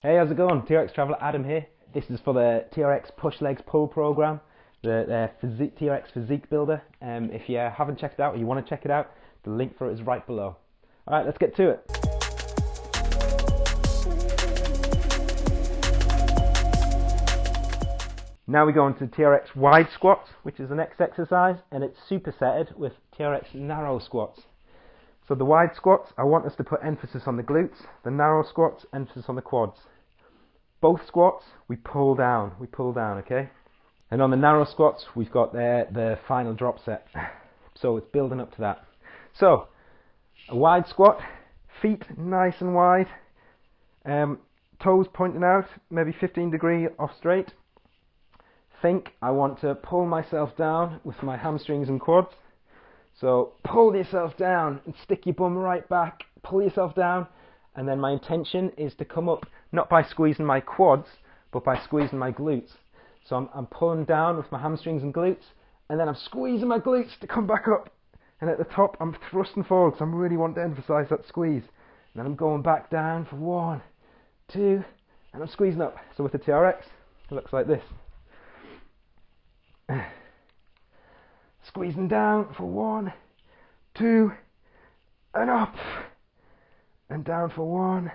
Hey, how's it going? TRX Traveller Adam here. This is for the TRX Push Legs Pull Program, the TRX Physique Builder. If you haven't checked it out or you want to check it out, the link for it is right below. Alright, let's get to it. Now we go into TRX Wide Squats, which is the next exercise, and it's supersetted with TRX Narrow Squats. So the wide squats, I want us to put emphasis on the glutes. The narrow squats, emphasis on the quads. Both squats, we pull down, okay? And on the narrow squats, we've got the final drop set. So it's building up to that. So, a wide squat, feet nice and wide, toes pointing out, maybe 15° off straight. Think I want to pull myself down with my hamstrings and quads. So pull yourself down and stick your bum right back, pull yourself down, and then my intention is to come up, not by squeezing my quads, but by squeezing my glutes. So I'm pulling down with my hamstrings and glutes, and then I'm squeezing my glutes to come back up. And at the top, I'm thrusting forward, because I really want to emphasize that squeeze. And then I'm going back down for 1, 2, and I'm squeezing up. So with the TRX, it looks like this. Squeezing down for 1, 2, and up, and down for 1,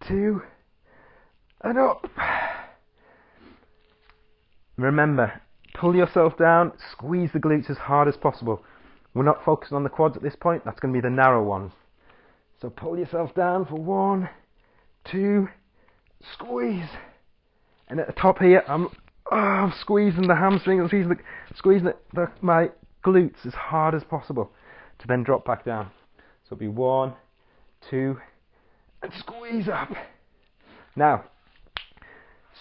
2, and up. Remember, pull yourself down, squeeze the glutes as hard as possible. We're not focusing on the quads at this point, that's going to be the narrow ones. So pull yourself down for 1, 2, squeeze. And at the top here, I'm squeezing the hamstring, squeezing my glutes as hard as possible to then drop back down. So it'll be 1, 2, and squeeze up. Now,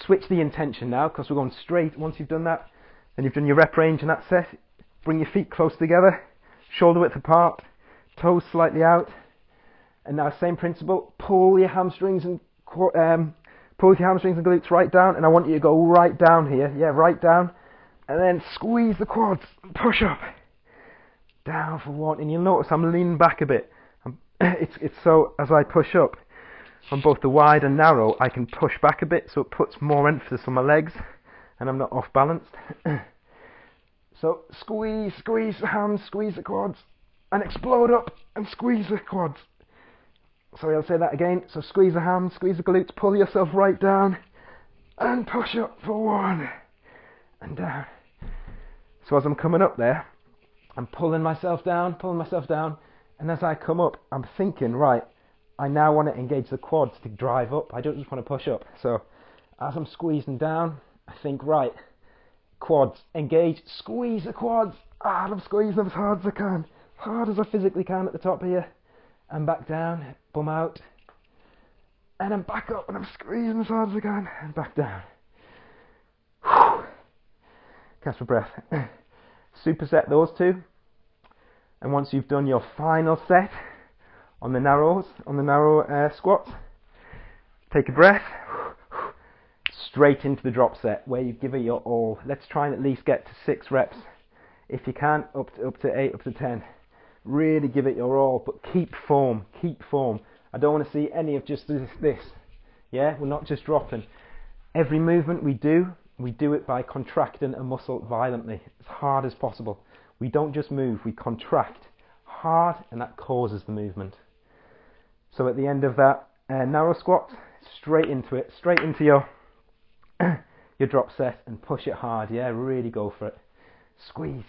switch the intention now, because we're going straight. Once you've done that, and you've done your rep range in that set, bring your feet close together, shoulder width apart, toes slightly out, and now same principle, pull your hamstrings and glutes right down, and I want you to go right down here, right down, and then squeeze the quads and push up, down for 1, and you'll notice I'm leaning back a bit. It's so as I push up on both the wide and narrow, I can push back a bit, so it puts more emphasis on my legs, and I'm not off balanced. So squeeze the hams, squeeze the quads, and explode up and squeeze the quads. Sorry, I'll say that again. So squeeze the hams, squeeze the glutes, pull yourself right down, and push up for 1, and down. So as I'm coming up there, I'm pulling myself down, and as I come up, I'm thinking, right, I now want to engage the quads to drive up. I don't just want to push up. So as I'm squeezing down, I think, right, quads, engage, squeeze the quads, and I'm squeezing them as hard as I can, as hard as I physically can at the top here, and back down, bum out, and I'm back up, and I'm squeezing as hard as I can, and back down. Whew. Catch for breath. Superset those two, and once you've done your final set on the narrow squats, take a breath, straight into the drop set where you give it your all. Let's try and at least get to 6 reps. If you can, up to 8, up to 10. Really give it your all, but keep form. I don't want to see any of just this. Yeah, we're not just dropping. Every movement we do it by contracting a muscle violently, as hard as possible. We don't just move, we contract hard, and that causes the movement. So at the end of that narrow squat, straight into it, straight into your drop set, and push it hard. Yeah, really go for it. Squeeze.